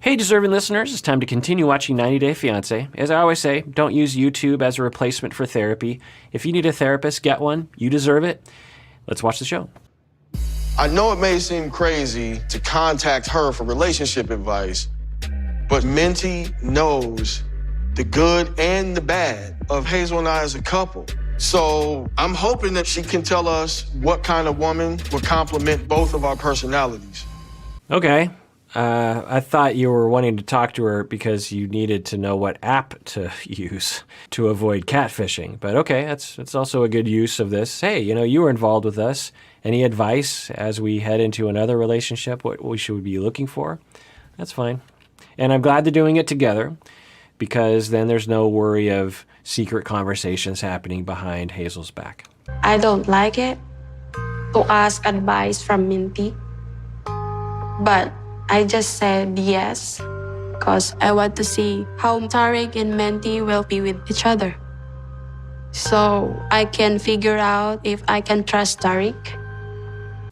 Hey, deserving listeners, it's time to continue watching 90 Day Fiancé. As I always say, don't use YouTube as a replacement for therapy. If you need a therapist, get one. You deserve it. Let's watch the show. I know it may seem crazy to contact her for relationship advice, but Minty knows the good and the bad of Hazel and I as a couple. So I'm hoping that she can tell us what kind of woman would complement both of our personalities. Okay. I thought you were wanting to talk to her because you needed to know what app to use to avoid catfishing. But okay, that's also a good use of this. Hey, you were involved with us. Any advice as we head into another relationship, what we should be looking for? That's fine. And I'm glad they're doing it together because then there's no worry of secret conversations happening behind Hazel's back. I don't like it to ask advice from Minty, but I just said yes because I want to see how Tarik and Minty will be with each other. So I can figure out if I can trust Tarik.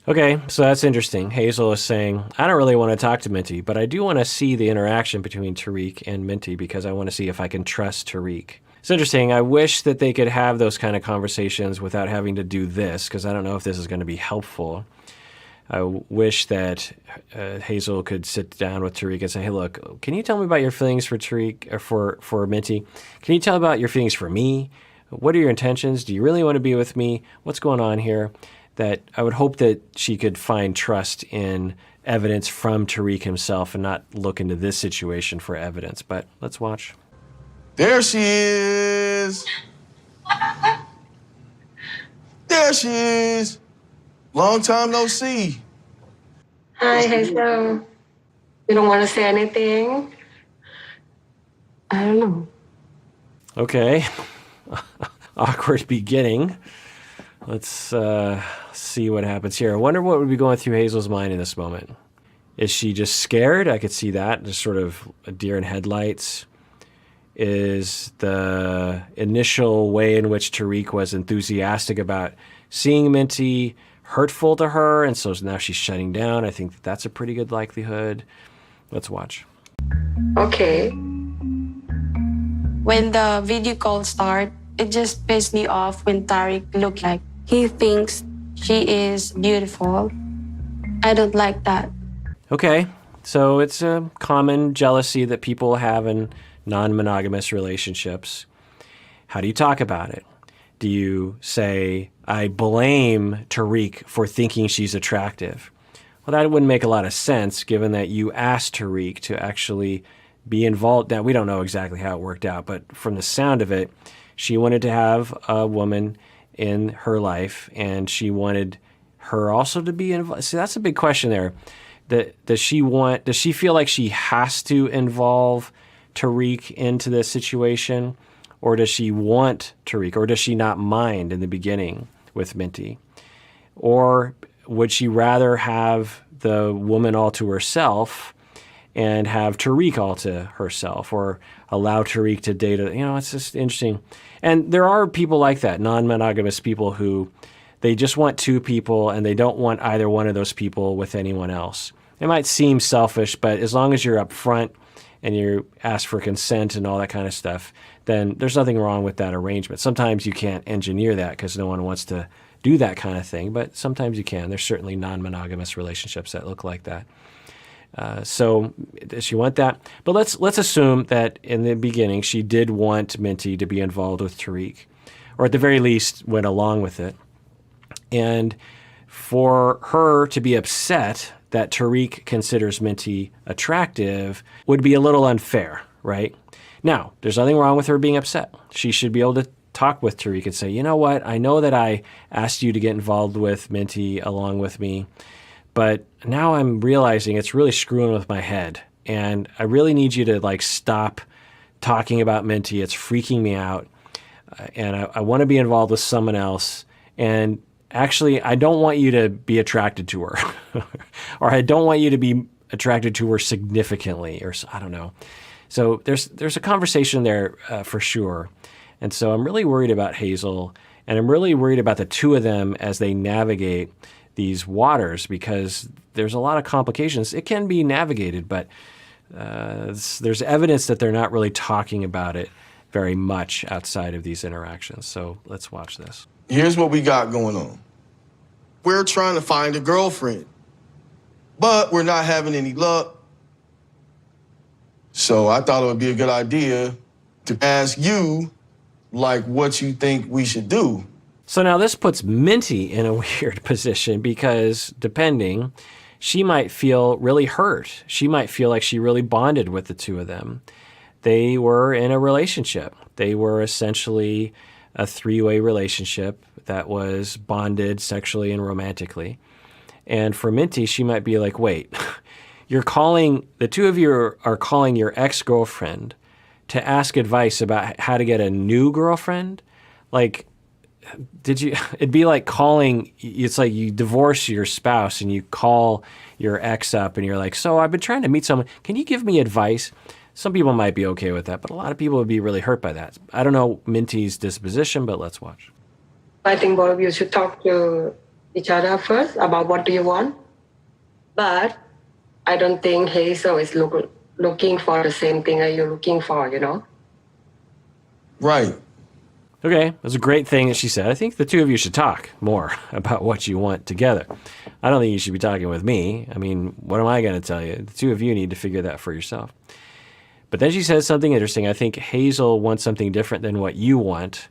Okay, so that's interesting. Hazel is saying, I don't really want to talk to Minty, but I do want to see the interaction between Tarik and Minty because I want to see if I can trust Tarik. It's interesting. I wish that they could have those kind of conversations without having to do this because I don't know if this is going to be helpful. I wish that Hazel could sit down with Tarik and say, hey, look, can you tell me about your feelings for Tarik or for Minty? Can you tell about your feelings for me? What are your intentions? Do you really want to be with me? What's going on here? That I would hope that she could find trust in evidence from Tarik himself and not look into this situation for evidence. But let's watch. There she is. There she is. Long time no see. Hi, Hazel. You don't want to say anything? I don't know. Okay. Awkward beginning. Let's see what happens here. I wonder what would be going through Hazel's mind in this moment. Is she just scared? I could see that. Just sort of a deer in headlights. Is the initial way in which Tarik was enthusiastic about seeing Minty hurtful to her, and so now she's shutting down? I think that's a pretty good likelihood. Let's watch. Okay. When the video call started, it just pissed me off when Tarik looked like he thinks she is beautiful. I don't like that. Okay, so it's a common jealousy that people have in non-monogamous relationships. How do you talk about it? Do you say, I blame Tarik for thinking she's attractive? Well, that wouldn't make a lot of sense given that you asked Tarik to actually be involved. Now, we don't know exactly how it worked out, but from the sound of it, she wanted to have a woman in her life, and she wanted her also to be involved. See, that's a big question there. Does she feel like she has to involve Tarik into this situation? Or does she want Tarik? Or does she not mind in the beginning with Minty? Or would she rather have the woman all to herself and have Tarik all to herself, or allow Tarik to date her? It's just interesting. And there are people like that, non-monogamous people who they just want two people and they don't want either one of those people with anyone else. It might seem selfish, but as long as you're upfront and you ask for consent and all that kind of stuff, then there's nothing wrong with that arrangement. Sometimes you can't engineer that because no one wants to do that kind of thing, but sometimes you can. There's certainly non-monogamous relationships that look like that. So does she want that? But let's assume that in the beginning she did want Minty to be involved with Tarik, or at the very least went along with it. And for her to be upset that Tarik considers Minty attractive would be a little unfair, right? Now, there's nothing wrong with her being upset. She should be able to talk with Tarik and say, you know what, I know that I asked you to get involved with Minty along with me, but now I'm realizing it's really screwing with my head. And I really need you to stop talking about Minty. It's freaking me out. And I want to be involved with someone else. And actually, I don't want you to be attracted to her. Or I don't want you to be attracted to her significantly, or I don't know. So there's a conversation there for sure. And so I'm really worried about Hazel, and I'm really worried about the two of them as they navigate these waters, because there's a lot of complications. It can be navigated, but there's evidence that they're not really talking about it very much outside of these interactions. So let's watch this. Here's what we got going on. We're trying to find a girlfriend, but we're not having any luck. So I thought it would be a good idea to ask you, like, what you think we should do. So now this puts Minty in a weird position because depending, she might feel really hurt. She might feel like she really bonded with the two of them. They were in a relationship. They were essentially a three-way relationship that was bonded sexually and romantically. And for Minty, she might be like, wait, the two of you are calling your ex-girlfriend to ask advice about how to get a new girlfriend? Like, it'd be like it's like you divorce your spouse and you call your ex up and you're like, so I've been trying to meet someone. Can you give me advice? Some people might be okay with that, but a lot of people would be really hurt by that. I don't know Minty's disposition, but let's watch. I think both of you should talk to each other first about what do you want. But I don't think Hazel is looking for the same thing that you're looking for, you know? Right. Okay, that's a great thing that she said. I think the two of you should talk more about what you want together. I don't think you should be talking with me. I mean, what am I going to tell you? The two of you need to figure that for yourself. But then she says something interesting. I think Hazel wants something different than what you want.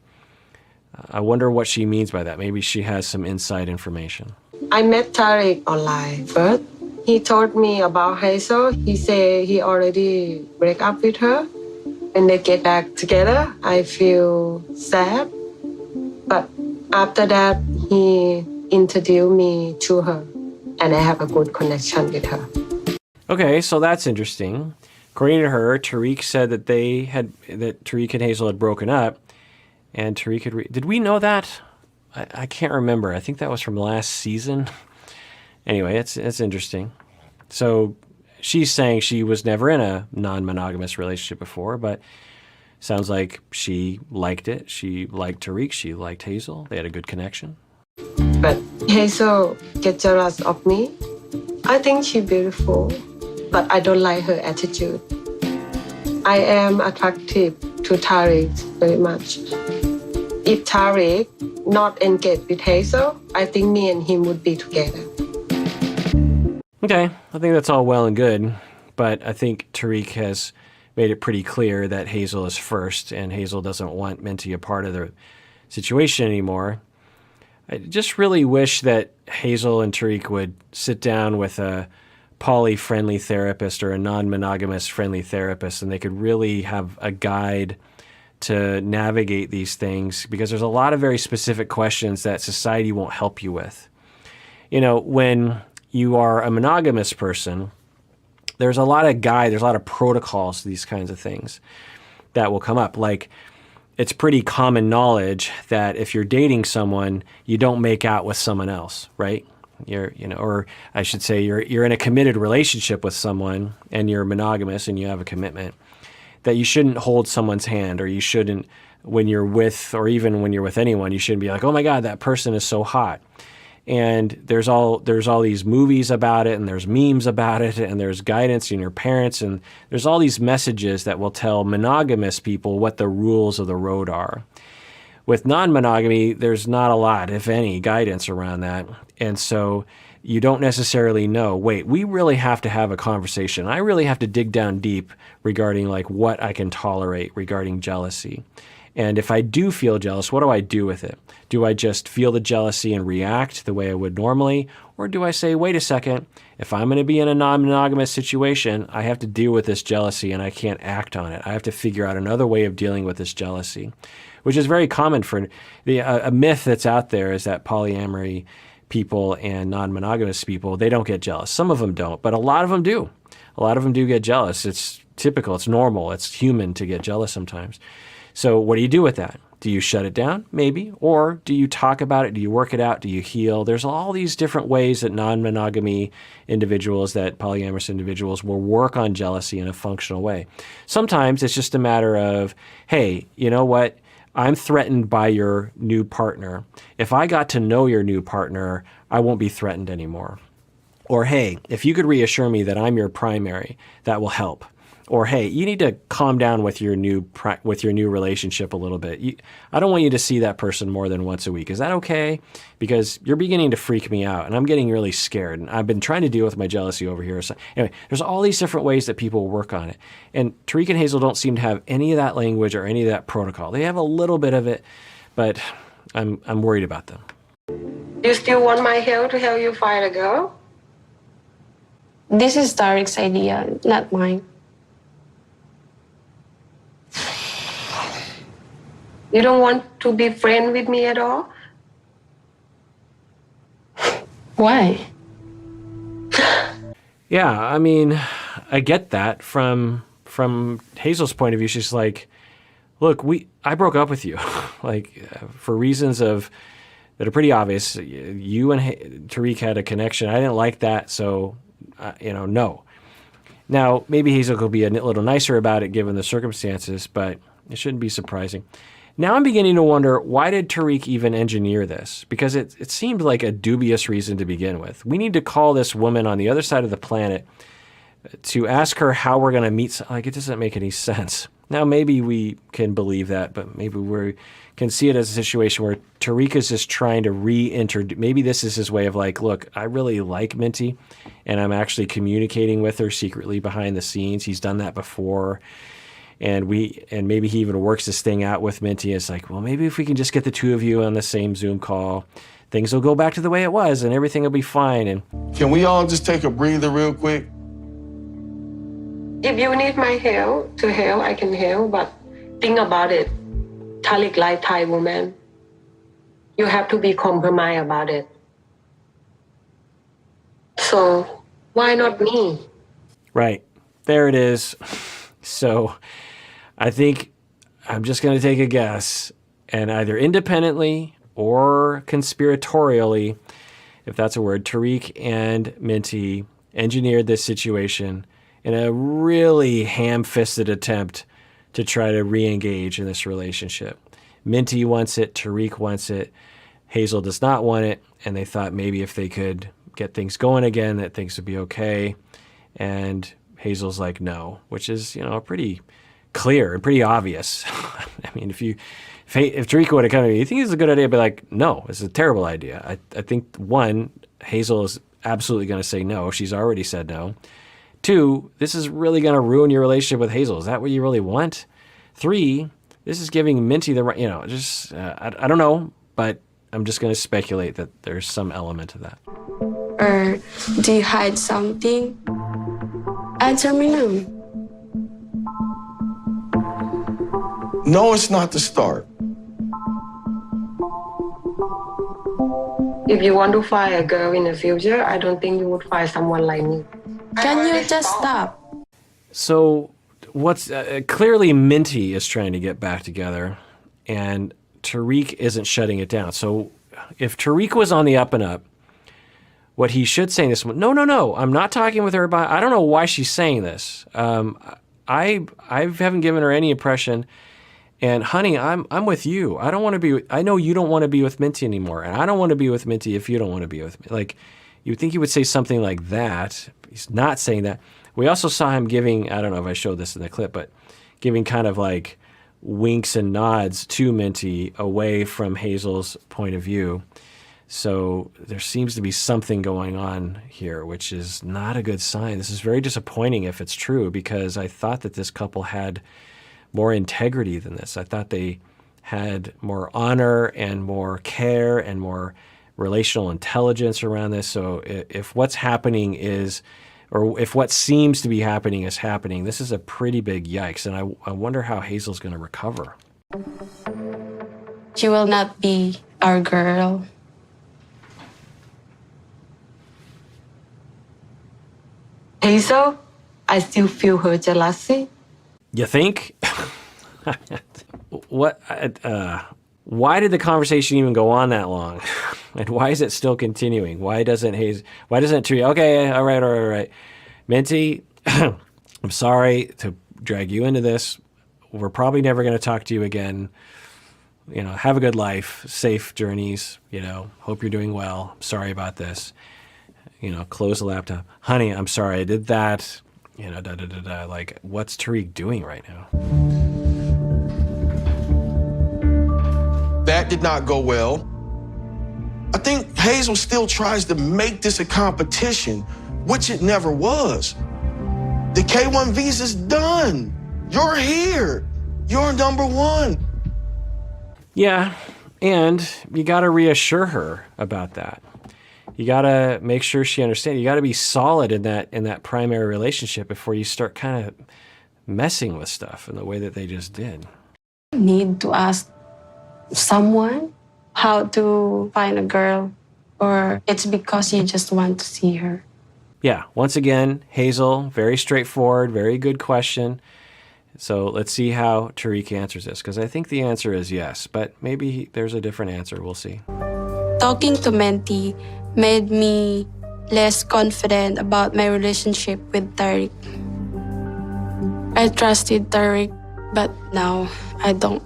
I wonder what she means by that. Maybe she has some inside information. I met Tarik online first. He told me about Hazel. He said he already break up with her. When they get back together, I feel sad. But after that, he introduced me to her, and I have a good connection with her. Okay, so that's interesting. According to her, Tarik said that Tarik and Hazel had broken up, and Tarik had... Did we know that? I can't remember. I think that was from last season. Anyway, it's interesting. So she's saying she was never in a non-monogamous relationship before, but sounds like she liked it. She liked Tarik. She liked Hazel. They had a good connection. But Hazel gets jealous of me. I think she's beautiful, but I don't like her attitude. I am attracted to Tarik very much. If Tarik not engaged with Hazel, I think me and him would be together. Okay, I think that's all well and good, but I think Tarik has made it pretty clear that Hazel is first, and Hazel doesn't want Minty a part of the situation anymore. I just really wish that Hazel and Tarik would sit down with a poly-friendly therapist or a non-monogamous friendly therapist, and they could really have a guide to navigate these things, because there's a lot of very specific questions that society won't help you with. You know, when you are a monogamous person, there's a lot of protocols to these kinds of things that will come up. Like, it's pretty common knowledge that if you're dating someone, you don't make out with someone else, right? Or I should say you're in a committed relationship with someone and you're monogamous and you have a commitment, that you shouldn't hold someone's hand, or you shouldn't, when you're with, or even when you're with anyone, you shouldn't be like, oh my God, that person is so hot. And there's all these movies about it, and there's memes about it, and there's guidance in your parents, and there's all these messages that will tell monogamous people what the rules of the road are. With non-monogamy, there's not a lot, if any, guidance around that. And so you don't necessarily know, wait, we really have to have a conversation. I really have to dig down deep regarding like what I can tolerate regarding jealousy. And if I do feel jealous, what do I do with it? Do I just feel the jealousy and react the way I would normally? Or do I say, wait a second, if I'm going to be in a non-monogamous situation, I have to deal with this jealousy and I can't act on it. I have to figure out another way of dealing with this jealousy, which is very common for a myth that's out there is that polyamory people and non-monogamous people, they don't get jealous. Some of them don't, but a lot of them do. A lot of them do get jealous. It's typical. It's normal. It's human to get jealous sometimes. So what do you do with that? Do you shut it down? Maybe. Or do you talk about it? Do you work it out? Do you heal? There's all these different ways that non-monogamy individuals, that polyamorous individuals will work on jealousy in a functional way. Sometimes it's just a matter of, hey, you know what? I'm threatened by your new partner. If I got to know your new partner, I won't be threatened anymore. Or, hey, if you could reassure me that I'm your primary, that will help. Or, hey, you need to calm down with your new relationship a little bit. I don't want you to see that person more than once a week. Is that okay? Because you're beginning to freak me out, and I'm getting really scared. And I've been trying to deal with my jealousy over here. So anyway, there's all these different ways that people work on it. And Tarik and Hazel don't seem to have any of that language or any of that protocol. They have a little bit of it, but I'm worried about them. You still want my help to help you find a girl? This is Tarik's idea, not mine. You don't want to be friends with me at all? Why? Yeah, I mean, I get that from Hazel's point of view. She's like, look, I broke up with you, like for reasons that are pretty obvious. You and Tarik had a connection. I didn't like that, so no. Now maybe Hazel could be a little nicer about it given the circumstances, but it shouldn't be surprising. Now I'm beginning to wonder, why did Tarik even engineer this? Because it seemed like a dubious reason to begin with. We need to call this woman on the other side of the planet to ask her how we're going to meet. Like, it doesn't make any sense. Now, maybe we can believe that, but maybe we can see it as a situation where Tarik is just trying to reintroduce. Maybe this is his way of like, look, I really like Minty, and I'm actually communicating with her secretly behind the scenes. He's done that before. And maybe he even works this thing out with Minty. It's like, well, maybe if we can just get the two of you on the same Zoom call, things will go back to the way it was and everything will be fine. And Can we all just take a breather real quick? If you need my help to help, I can help, but think about it. Tarik like Thai woman. You have to be compromised about it. So why not me? right, there it is. So I think I'm just going to take a guess, and either independently or conspiratorially, if that's a word, Tarik and Minty engineered this situation in a really ham-fisted attempt to try to re-engage in this relationship. Minty wants it, Tarik wants it, Hazel does not want it, and they thought maybe if they could get things going again, that things would be okay. And Hazel's like, no, which is, pretty clear and pretty obvious. I mean, if Tarik would have come to me, you think it's a good idea? I'd be like, no, it's a terrible idea. I think, one, Hazel is absolutely going to say no. She's already said no. Two, this is really going to ruin your relationship with Hazel. Is that what you really want? Three, this is giving Minty the right, I don't know, but I'm just going to speculate that there's some element of that. Or do you hide something? Answer me now. No, it's not the start. If you want to find a girl in the future, I don't think you would find someone like me. Can you just stop? So what's clearly Minty is trying to get back together, and Tarik isn't shutting it down. So if Tarik was on the up and up, what he should say in this one, no, I'm not talking with her about, I don't know why she's saying this. I haven't given her any impression. And honey, I'm with you. I don't want to be, I know you don't want to be with Minty anymore. And I don't want to be with Minty if you don't want to be with me. Like, you would think he would say something like that. He's not saying that. We also saw him giving, I don't know if I showed this in the clip, but giving kind of like winks and nods to Minty away from Hazel's point of view. So there seems to be something going on here, which is not a good sign. This is very disappointing if it's true, because I thought that this couple had more integrity than this. I thought they had more honor and more care and more relational intelligence around this. So if what's happening is, or if what seems to be happening is happening, this is a pretty big yikes. And I wonder how Hazel's going to recover. She will not be our girl. Hazel, I still feel her jealousy. You think? What? Why did the conversation even go on that long? And why is it still continuing? Why doesn't Tarik? Okay, all right. Minty, I'm sorry to drag you into this. We're probably never going to talk to you again. Have a good life, safe journeys. Hope you're doing well. Sorry about this. close the laptop. Honey, I'm sorry, I did that. Like, what's Tarik doing right now? That did not go well. I think Hazel still tries to make this a competition, which it never was. The K1 visa's done. You're here. You're number one. Yeah, and you got to reassure her about that. You got to make sure she understands. You got to be solid in that primary relationship before you start kind of messing with stuff in the way that they just did. Need to ask someone how to find a girl, or it's because you just want to see her. Yeah, once again, Hazel, very straightforward, very good question. So let's see how Tarik answers this, because I think the answer is yes, but maybe there's a different answer. We'll see. Talking to Minty made me less confident about my relationship with Tarik. I trusted Tarik, but now I don't.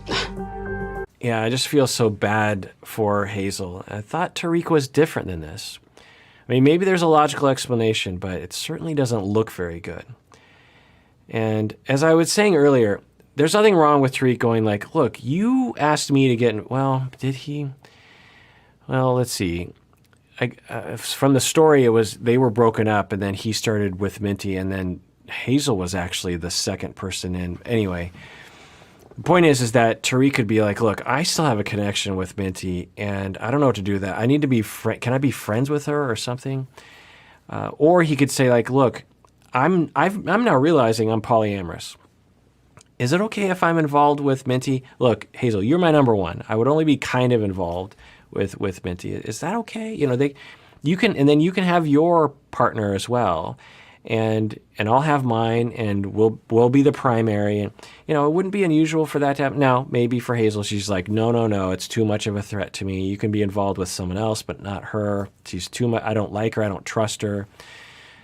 Yeah, I just feel so bad for Hazel. I thought Tarik was different than this. I mean, maybe there's a logical explanation, but it certainly doesn't look very good. And as I was saying earlier, there's nothing wrong with Tarik going like, look, you asked me to get in. Well, did he? Well, let's see. From the story, it was they were broken up, and then he started with Minty, and then Hazel was actually the second person in. Anyway, the point is that Tarik could be like, look, I still have a connection with Minty, and I don't know what to do with that. I need to be can I be friends with her or something? Or he could say like, look, I'm now realizing I'm polyamorous. Is it okay if I'm involved with Minty? Look, Hazel, you're my number one. I would only be kind of involved with Minty. Is that okay? You can have your partner as well. And I'll have mine, and we'll be the primary. And it wouldn't be unusual for that to happen. Now, maybe for Hazel, she's like, no, it's too much of a threat to me. You can be involved with someone else, but not her. She's too much. I don't like her. I don't trust her.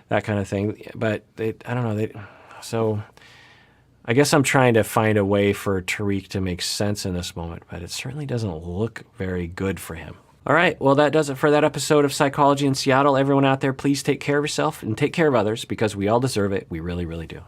That kind of thing. But I don't know. So I guess I'm trying to find a way for Tarik to make sense in this moment, but it certainly doesn't look very good for him. All right, well, that does it for that episode of Psychology in Seattle. Everyone out there, please take care of yourself and take care of others, because we all deserve it. We really, really do.